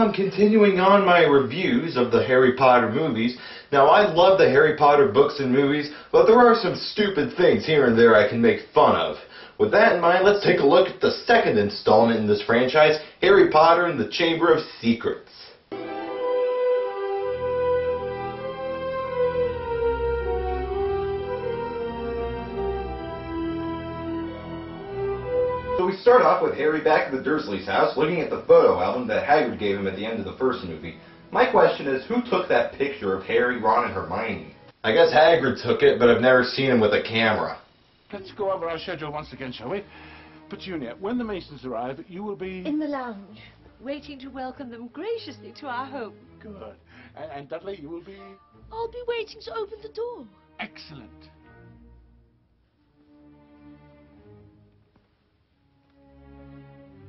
I'm continuing on my reviews of the Harry Potter movies. Now, I love the Harry Potter books and movies, but there are some stupid things here and there I can make fun of. With that in mind, let's take a look at the second installment in this franchise, Harry Potter and the Chamber of Secrets. So we start off with Harry back at the Dursleys' house, looking at the photo album that Hagrid gave him at the end of the first movie. My question is, who took that picture of Harry, Ron, and Hermione? I guess Hagrid took it, but I've never seen him with a camera. Let's go over our schedule once again, shall we? Petunia, when the Masons arrive, you will be... in the lounge, waiting to welcome them graciously to our home. Good. And Dudley, you will be... I'll be waiting to open the door. Excellent.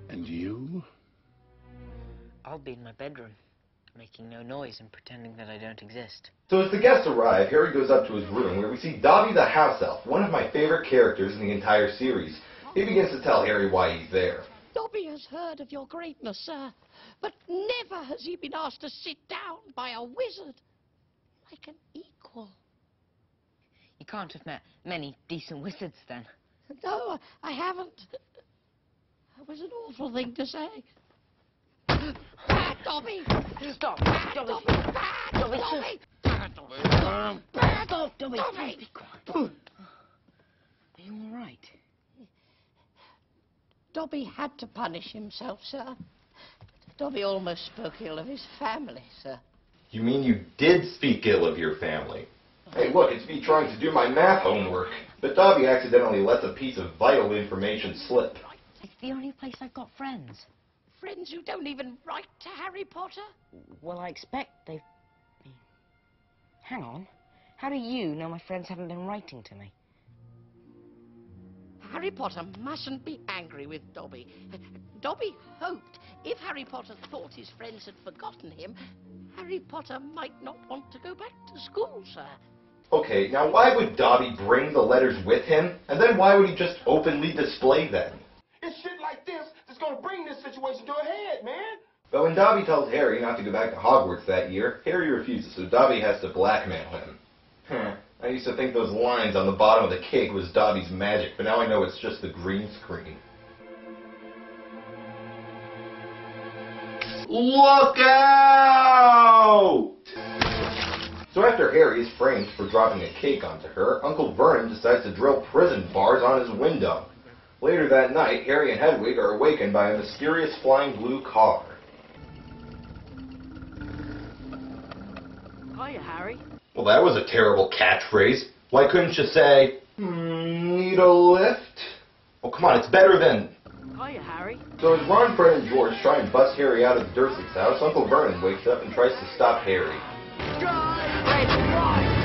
And you? I'll be in my bedroom, making no noise and pretending that I don't exist. So as the guests arrive, Harry goes up to his room where we see Dobby the house elf, one of my favorite characters in the entire series. He begins to tell Harry why he's there. Dobby has heard of your greatness, sir, but never has he been asked to sit down by a wizard like an equal. You can't have met many decent wizards, then. No, I haven't. That was an awful thing to say. Bad Dobby! Stop! Bad Dobby! Dobby! Bad Dobby! Dobby! Bad Dobby! Bad Stop, Dobby! Dobby! Please be quiet. Are you all right? Dobby had to punish himself, sir. Dobby almost spoke ill of his family, sir. You mean you did speak ill of your family? Hey, look, it's me trying to do my math homework. But Dobby accidentally lets a piece of vital information slip. It's the only place I've got friends. Friends who don't even write to Harry Potter? Well, I expect they've... Hang on. How do you know my friends haven't been writing to me? Harry Potter mustn't be angry with Dobby. Dobby hoped if Harry Potter thought his friends had forgotten him, Harry Potter might not want to go back to school, sir. Okay, now why would Dobby bring the letters with him? And then why would he just openly display them? It's shit like this that's gonna bring this situation to a head, man! But when Dobby tells Harry not to go back to Hogwarts that year, Harry refuses, so Dobby has to blackmail him. I used to think those lines on the bottom of the cake was Dobby's magic, but now I know it's just the green screen. Look out! So after Harry is framed for dropping a cake onto her, Uncle Vernon decides to drill prison bars on his window. Later that night, Harry and Hedwig are awakened by a mysterious flying blue car. Hiya, Harry. Well, that was a terrible catchphrase. Why couldn't you say, need a lift? Oh, come on, it's better than... Hiya, Harry. So as Ron, Fred, and George try and bust Harry out of the Dursley's house, Uncle Vernon wakes up and tries to stop Harry. Drive, Fred, drive!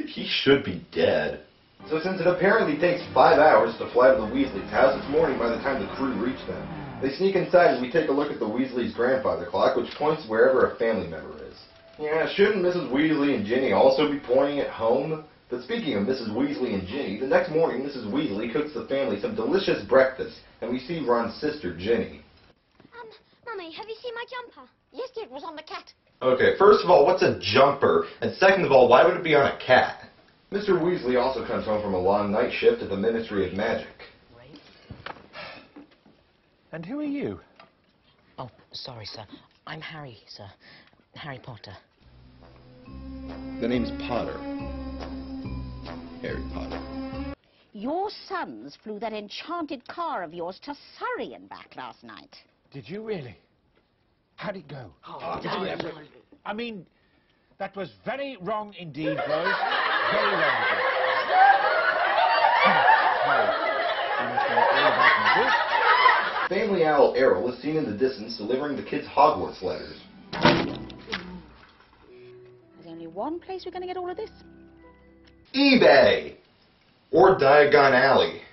He should be dead. So since it apparently takes 5 hours to fly to the Weasley's house, it's morning by the time the crew reach them. They sneak inside and we take a look at the Weasley's grandfather clock, which points wherever a family member is. Yeah, shouldn't Mrs. Weasley and Ginny also be pointing at home? But speaking of Mrs. Weasley and Ginny, the next morning Mrs. Weasley cooks the family some delicious breakfast, and we see Ron's sister, Ginny. Mummy, have you seen my jumper? Yes, dear, it was on the cat. Okay, first of all, what's a jumper? And second of all, why would it be on a cat? Mr. Weasley also comes home from a long night shift at the Ministry of Magic. And who are you? Oh, sorry, sir. I'm Harry, sir. Harry Potter. The name's Potter. Harry Potter. Your sons flew that enchanted car of yours to Surrey and back last night. Did you really? How'd it go? I mean, that was very wrong indeed, Rose. Very wrong indeed. You must know all about my book. Family owl Errol is seen in the distance delivering the kids' Hogwarts letters. There's only one place we're going to get all of this. eBay! Or Diagon Alley.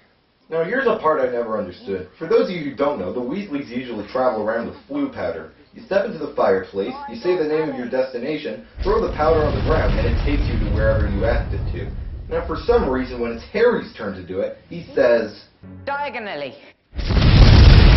Now here's a part I never understood. For those of you who don't know, the Weasleys usually travel around with flu powder. You step into the fireplace, you say the name of your destination, throw the powder on the ground, and it takes you to wherever you asked it to. Now, for some reason, when it's Harry's turn to do it, he says, Diagonally.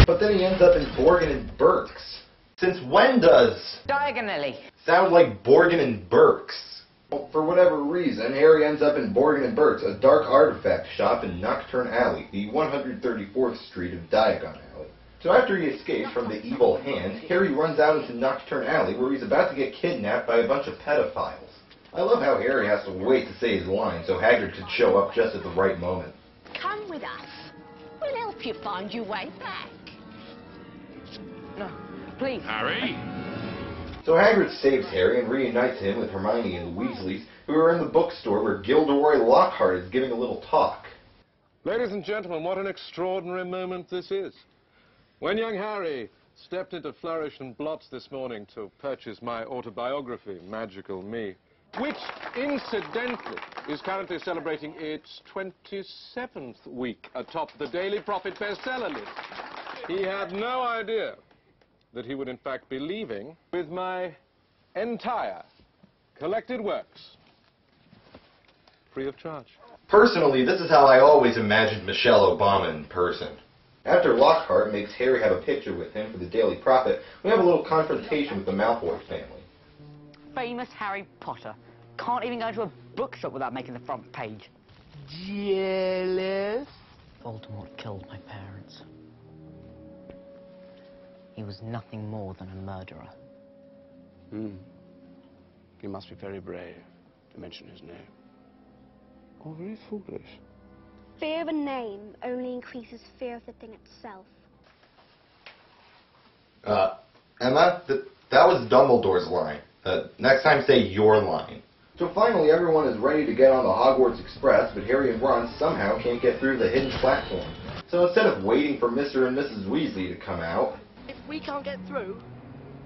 but then he ends up in Borgin and Burke's. Since when does Diagonally. sound like Borgin and Burke's? Well, for whatever reason, Harry ends up in Borgin and Burke's, a dark artifact shop in Nocturne Alley, the 134th Street of Diagon Alley. So after he escapes from the evil hand, Harry runs out into Nocturne Alley where he's about to get kidnapped by a bunch of pedophiles. I love how Harry has to wait to say his line so Hagrid could show up just at the right moment. Come with us. We'll help you find your way back. No, please. Harry? So Hagrid saves Harry and reunites him with Hermione and the Weasleys, who are in the bookstore where Gilderoy Lockhart is giving a little talk. Ladies and gentlemen, what an extraordinary moment this is. When young Harry stepped into Flourish and Blots this morning to purchase my autobiography, Magical Me, which, incidentally, is currently celebrating its 27th week atop the Daily Prophet bestseller list, he had no idea that he would in fact be leaving with my entire collected works, free of charge. Personally, this is how I always imagined Michelle Obama in person. After Lockhart makes Harry have a picture with him for the Daily Prophet, we have a little confrontation with the Malfoy family. Famous Harry Potter. Can't even go to a bookshop without making the front page. Jealous? Voldemort killed my parents. He was nothing more than a murderer. You must be very brave to mention his name. Or very foolish. Fear of a name only increases fear of the thing itself. Emma, that was Dumbledore's line. Next time say your line. So finally everyone is ready to get on the Hogwarts Express, but Harry and Ron somehow can't get through the hidden platform. So instead of waiting for Mr. and Mrs. Weasley to come out... If we can't get through,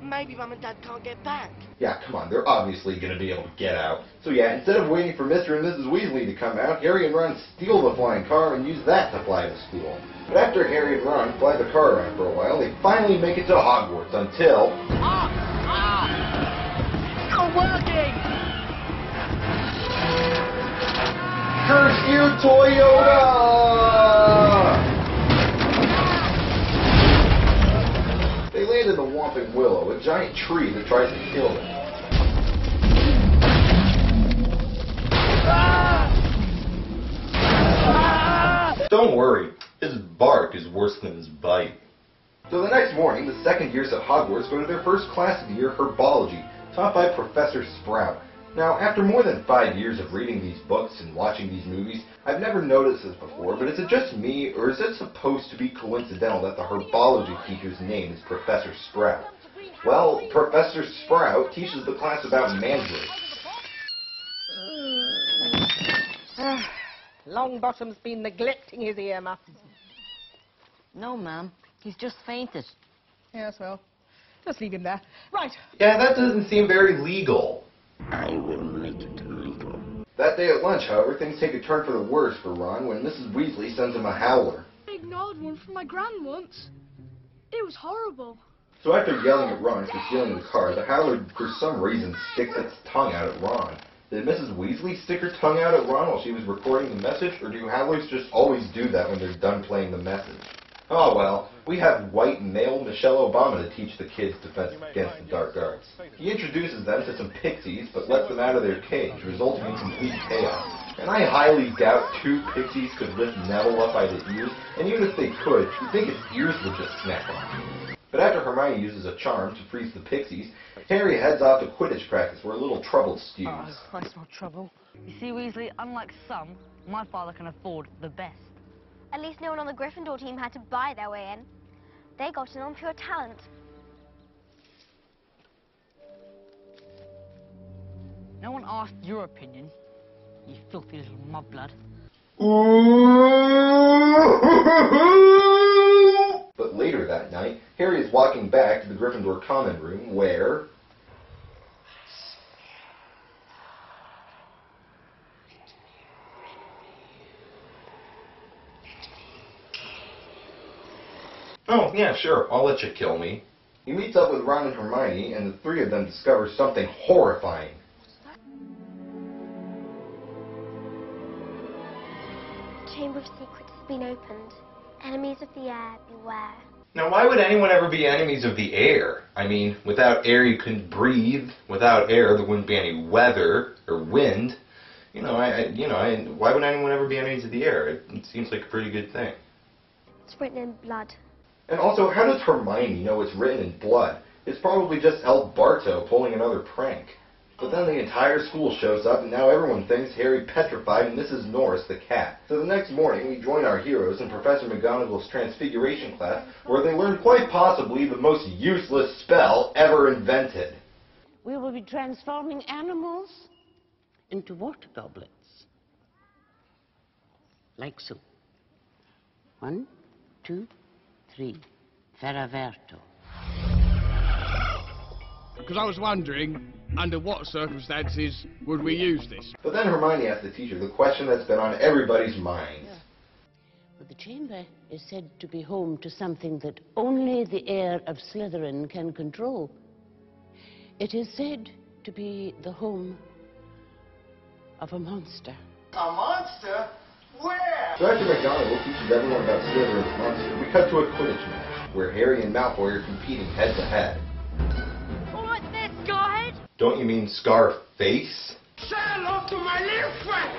maybe Mum and Dad can't get back. Yeah, come on, they're obviously going to be able to get out. So yeah, instead of waiting for Mr. and Mrs. Weasley to come out, Harry and Ron steal the flying car and use that to fly to school. But after Harry and Ron fly the car around for a while, they finally make it to Hogwarts until... It's not working! Curse you, Toyota! They land in the Whomping Willow, a giant tree that tries to kill them. Don't worry, his bark is worse than his bite. So the next morning, the second years at Hogwarts go to their first class of the year, Herbology, taught by Professor Sprout. Now, after more than 5 years of reading these books and watching these movies, I've never noticed this before, but is it just me, or is it supposed to be coincidental that the herbology teacher's name is Professor Sprout? Well, Professor Sprout teaches the class about mandrakes. Longbottom's been neglecting his ear muffs. No, ma'am. He's just fainted. Yes, well, just leave him there. Right. Yeah, that doesn't seem very legal. I will make it legal. That day at lunch, however, things take a turn for the worse for Ron when Mrs. Weasley sends him a howler. I ignored one from my gran once. It was horrible. So after yelling at Ron for stealing the car, the howler, for some reason, sticks its tongue out at Ron. Did Mrs. Weasley stick her tongue out at Ron while she was recording the message, or do howlers just always do that when they're done playing the message? Oh well, we have white male Michelle Obama to teach the kids defense against the dark arts. He introduces them to some pixies, but lets them out of their cage, resulting in complete chaos. And I highly doubt 2 pixies could lift Neville up by the ears, and even if they could, you'd think his ears would just snap off. But after Hermione uses a charm to freeze the pixies, Harry heads off to Quidditch practice where a little trouble stews. Oh, I smell trouble. You see, Weasley, unlike some, my father can afford the best. At least no one on the Gryffindor team had to buy their way in. They got in on pure talent. No one asked your opinion, you filthy little mudblood. But later that night, Harry is walking back to the Gryffindor common room where... Oh, yeah, sure, I'll let you kill me. He meets up with Ron and Hermione, and the three of them discover something horrifying. The Chamber of Secrets has been opened. Enemies of the air, beware. Now, why would anyone ever be enemies of the air? I mean, without air you couldn't breathe. Without air there wouldn't be any weather or wind. Why would anyone ever be enemies of the air? It seems like a pretty good thing. It's written in blood. And also, how does Hermione know it's written in blood? It's probably just El Barto pulling another prank. But then the entire school shows up, and now everyone thinks Harry petrified Mrs. Norris the cat. So the next morning, we join our heroes in Professor McGonagall's Transfiguration class, where they learn quite possibly the most useless spell ever invented. We will be transforming animals into water goblets. Like so. 1, 2, 3. Ferraverto. Because I was wondering, under what circumstances would we use this? But then Hermione asked the teacher the question that's been on everybody's minds. Well, the chamber is said to be home to something that only the heir of Slytherin can control. It is said to be the home of a monster. A monster? Where? So after McGonagall teaches everyone about Slytherin's monster, we cut to a Quidditch match, where Harry and Malfoy are competing head to head. Alright there, Scarhead! Don't you mean Scarface? Say hello to my little friend!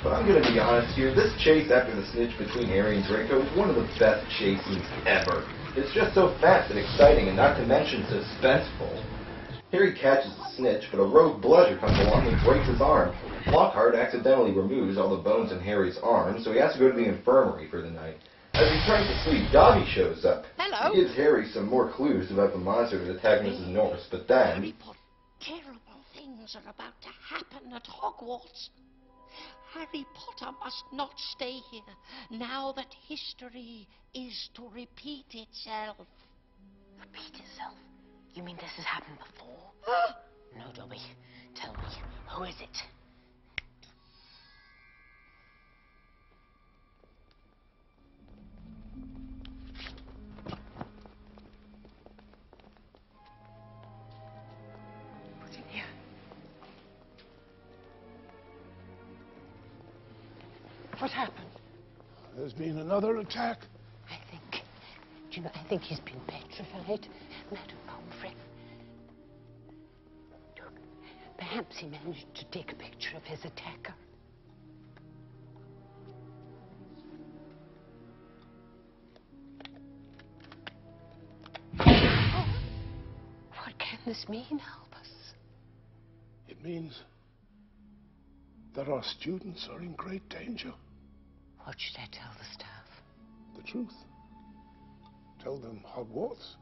But I'm gonna be honest here, this chase after the snitch between Harry and Draco is one of the best chase scenes ever. It's just so fast and exciting, and not to mention suspenseful. Harry catches the snitch, but a rogue bludger comes along and breaks his arm. Lockhart accidentally removes all the bones in Harry's arm, so he has to go to the infirmary for the night. As he's trying to sleep, Dobby shows up. Hello. He gives Harry some more clues about the monster that attacked Mrs. Norris, but then... Harry Potter, terrible things are about to happen at Hogwarts. Harry Potter must not stay here, now that history is to repeat itself. Repeat itself? You mean this has happened before? No, Dobby. Tell me, who is it? Put him here. What happened? There's been another attack. I think he's been petrified, Madam Pomfrey. Look, perhaps he managed to take a picture of his attacker. Oh, what can this mean? Help us. It means that our students are in great danger. What should I tell the staff? The truth. Tell them Hogwarts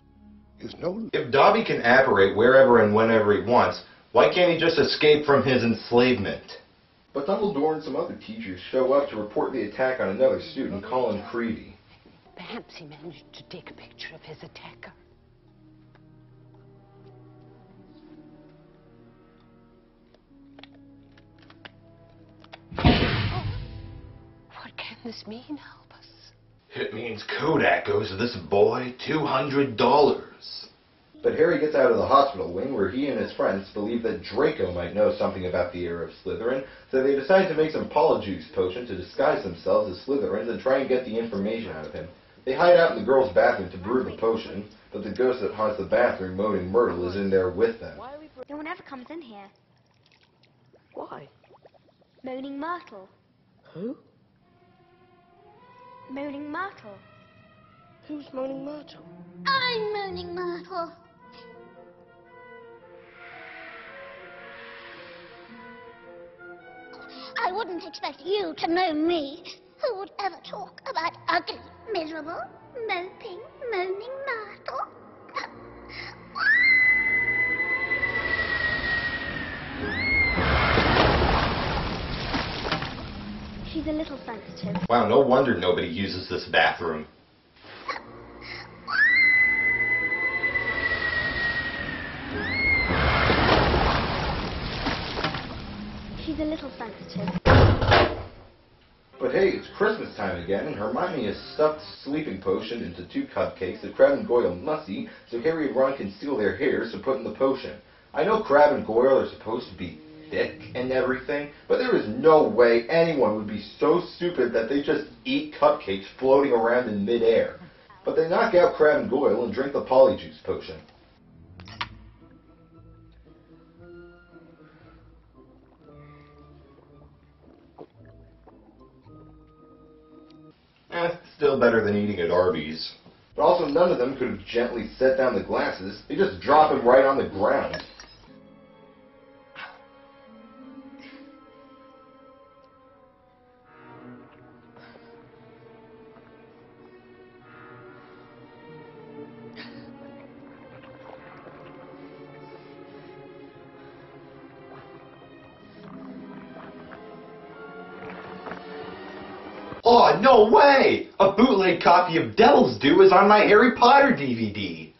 is no... If Dobby can apparate wherever and whenever he wants, why can't he just escape from his enslavement? But Dumbledore and some other teachers show up to report the attack on another student, Colin Creevy. Perhaps he managed to take a picture of his attacker. Oh, what can this mean? Help us. It means Kodak owes this boy $200. But Harry gets out of the hospital wing, where he and his friends believe that Draco might know something about the heir of Slytherin, so they decide to make some Polyjuice potion to disguise themselves as Slytherins and try and get the information out of him. They hide out in the girls' bathroom to brew the potion, but the ghost that haunts the bathroom, Moaning Myrtle, is in there with them. No one ever comes in here. Why? Moaning Myrtle. Who? Moaning Myrtle. Who's Moaning Myrtle? I'm Moaning Myrtle. I wouldn't expect you to know me. Who would ever talk about ugly, miserable, moping, moaning Myrtle? She's a little sensitive. Wow, no wonder nobody uses this bathroom. She's a little sensitive. But hey, it's Christmas time again, and Hermione has stuffed sleeping potion into 2 cupcakes that Crabbe and Goyle must eat so Harry and Ron can steal their hairs to put in the potion. I know Crabbe and Goyle are supposed to be thick and everything, but there is no way anyone would be so stupid that they just eat cupcakes floating around in midair. But they knock out Crabbe and Goyle and drink the Polyjuice potion. Still better than eating at Arby's. But also none of them could have gently set down the glasses. They just drop them right on the ground. Oh, no way! A bootleg copy of Devil's Due is on my Harry Potter DVD.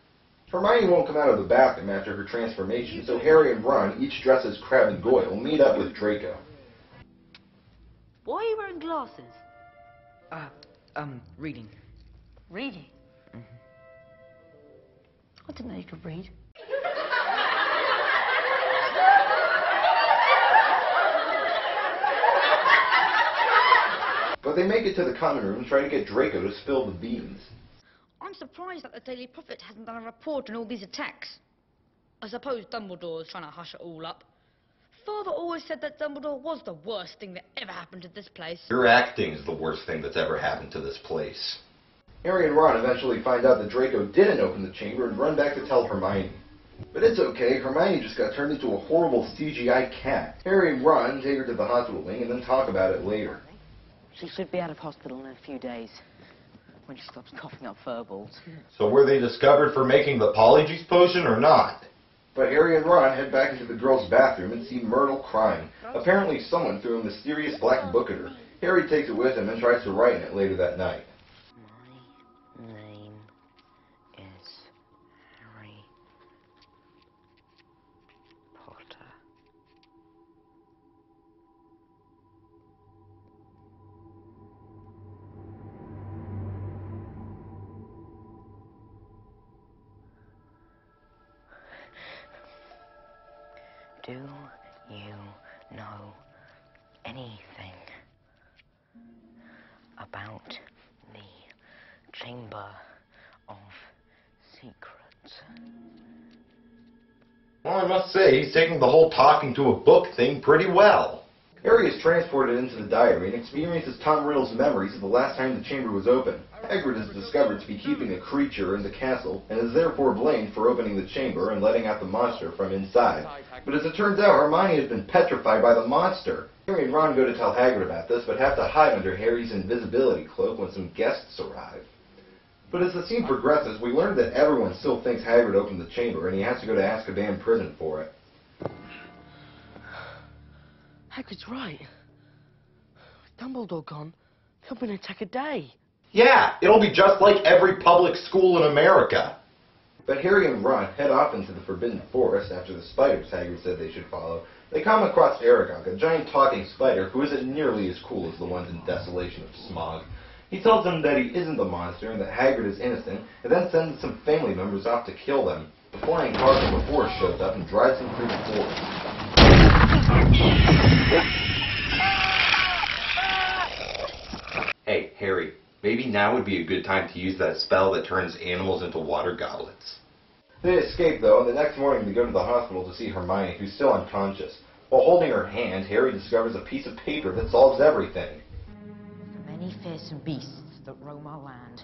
Hermione won't come out of the bathroom after her transformation, so Harry and Ron, each dressed as Crabbe and Goyle, meet up with Draco. Why are you wearing glasses? Reading. Reading? Mm-hmm. I didn't know you could read. But they make it to the common room and try to get Draco to spill the beans. I'm surprised that the Daily Prophet hasn't done a report on all these attacks. I suppose Dumbledore's trying to hush it all up. Father always said that Dumbledore was the worst thing that ever happened to this place. Your acting is the worst thing that's ever happened to this place. Harry and Ron eventually find out that Draco didn't open the chamber and run back to tell Hermione. But it's okay, Hermione just got turned into a horrible CGI cat. Harry and Ron take her to the hospital wing and then talk about it later. She should be out of hospital in a few days, when she stops coughing up furballs. So were they discovered for making the Polyjuice potion or not? But Harry and Ron head back into the girls' bathroom and see Myrtle crying. Apparently someone threw a mysterious black book at her. Harry takes it with him and tries to write in it later that night. My name is Harry Potter. Do you know anything about the Chamber of Secrets? Well, I must say, he's taking the whole talking to a book thing pretty well. Harry is transported into the diary and experiences Tom Riddle's memories of the last time the chamber was open. Hagrid is discovered to be keeping a creature in the castle, and is therefore blamed for opening the chamber and letting out the monster from inside. But as it turns out, Hermione has been petrified by the monster. Harry and Ron go to tell Hagrid about this, but have to hide under Harry's invisibility cloak when some guests arrive. But as the scene progresses, we learn that everyone still thinks Hagrid opened the chamber, and he has to go to Azkaban prison for it. Hagrid's right. With Dumbledore gone, there'll be an attack a day. Yeah, it'll be just like every public school in America. But Harry and Ron head off into the Forbidden Forest after the spiders Hagrid said they should follow. They come across Aragog, a giant talking spider who isn't nearly as cool as the ones in Desolation of Smog. He tells them that he isn't the monster and that Hagrid is innocent, and then sends some family members off to kill them. The flying car from the forest shows up and drives them through the forest. Hey, Harry, maybe now would be a good time to use that spell that turns animals into water goblets. They escape, though, and the next morning they go to the hospital to see Hermione, who's still unconscious. While holding her hand, Harry discovers a piece of paper that solves everything. The many fearsome beasts that roam our land,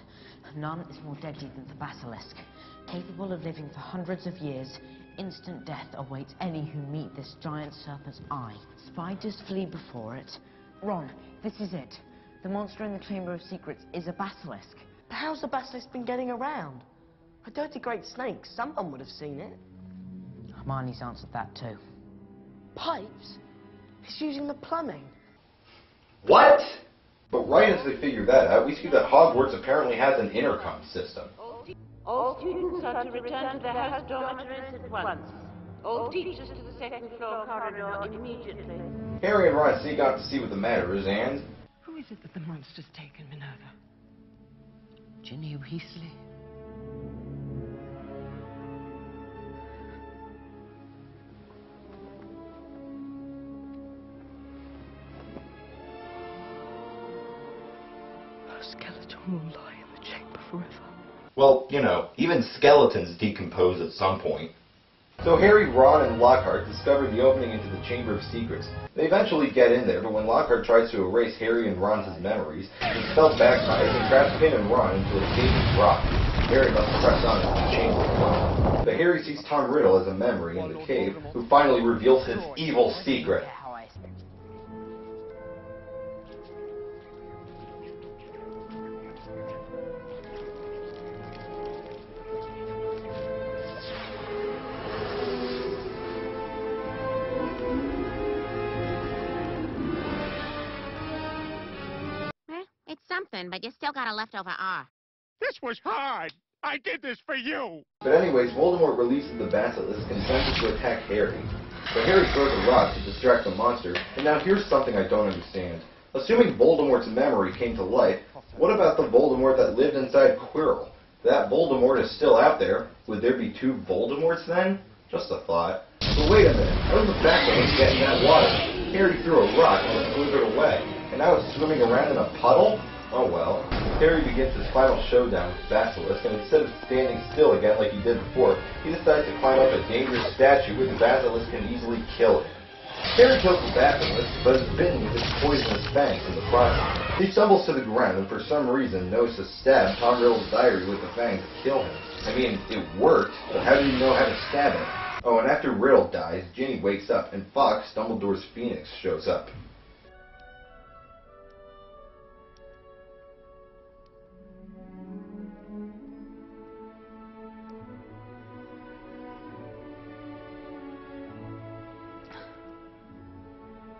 none is more deadly than the basilisk. Capable of living for hundreds of years, instant death awaits any who meet this giant serpent's eye. Spiders flee before it. Ron, this is it. The monster in the Chamber of Secrets is a basilisk. But how's the basilisk been getting around? A dirty great snake, someone would have seen it. Hermione's answered that too. Pipes? It's using the plumbing. What? But right as they figure that out, we see that Hogwarts apparently has an intercom system. All students are to return to their house dormitories at once. All teachers to the second floor corridor immediately. Harry and Ron sneak out to see what the matter is, and... Who is is it that the monster's taken, Minerva? Ginny Weasley? Her skeleton will lie in the chamber forever. Well, you know, even skeletons decompose at some point. So Harry, Ron, and Lockhart discover the opening into the Chamber of Secrets. They eventually get in there, but when Lockhart tries to erase Harry and Ron's memories, he's spelled back by it and traps Finn and Ron into a cage of rock. Harry must press on into the chamber alone. But Harry sees Tom Riddle as a memory in the cave, who finally reveals his evil secret. It's something, but you still got a leftover R. This was hard. I did this for you. But anyways, Voldemort releases the basilisk and sends it to attack Harry. But Harry throws a rock to distract the monster, and now here's something I don't understand. Assuming Voldemort's memory came to life, what about the Voldemort that lived inside Quirrell? If that Voldemort is still out there, would there be two Voldemorts then? Just a thought. But wait a minute, how did the basilisk get in that water? Harry threw a rock and it slithered away. And now it's swimming around in a puddle? Oh well. Harry begins his final showdown with Basilisk, and instead of standing still again like he did before, he decides to climb up a dangerous statue where the Basilisk can easily kill him. Harry kills the Basilisk, but is bitten with its poisonous fangs in the process. He stumbles to the ground and for some reason knows to stab Tom Riddle's diary with the fangs to kill him. I mean, it worked, but how did he know how to stab him? Oh, and after Riddle dies, Ginny wakes up, and Fawkes, Dumbledore's Phoenix, shows up.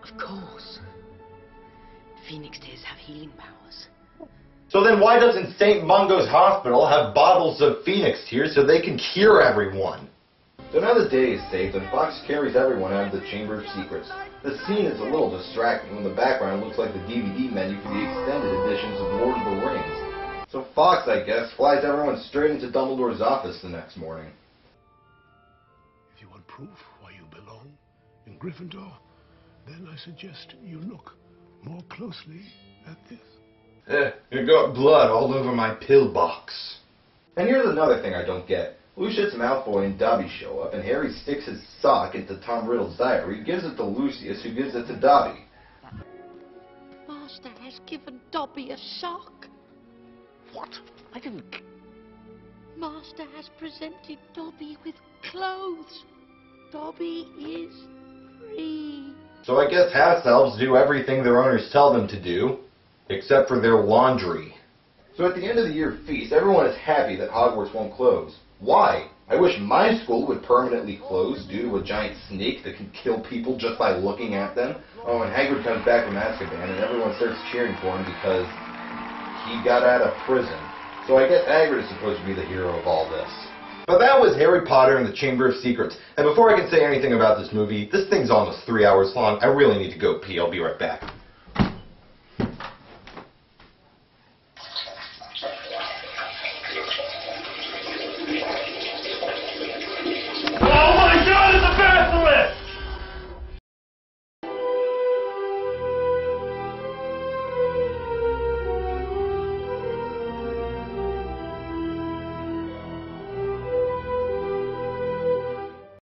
Of course. Phoenix tears have healing powers. So then why doesn't St. Mungo's Hospital have bottles of Phoenix tears so they can cure everyone? So now the day is saved and Fawkes carries everyone out of the Chamber of Secrets. The scene is a little distracting when the background looks like the DVD menu for the extended editions of Lord of the Rings. So Fawkes, I guess, flies everyone straight into Dumbledore's office the next morning. If you want proof why you belong in Gryffindor, then I suggest you look more closely at this. You got blood all over my pillbox. And here's another thing I don't get. Lucius Malfoy and Dobby show up, and Harry sticks his sock into Tom Riddle's diary, gives it to Lucius, who gives it to Dobby. Master has given Dobby a sock. What? I didn't... Master has presented Dobby with clothes. Dobby is free. So I guess house elves do everything their owners tell them to do, except for their laundry. So at the end of the year feast, everyone is happy that Hogwarts won't close. Why? I wish my school would permanently close due to a giant snake that can kill people just by looking at them. Oh, and Hagrid comes back from Azkaban and everyone starts cheering for him because he got out of prison. So I guess Hagrid is supposed to be the hero of all this. But that was Harry Potter and the Chamber of Secrets. And before I can say anything about this movie, this thing's almost 3 hours long. I really need to go pee. I'll be right back.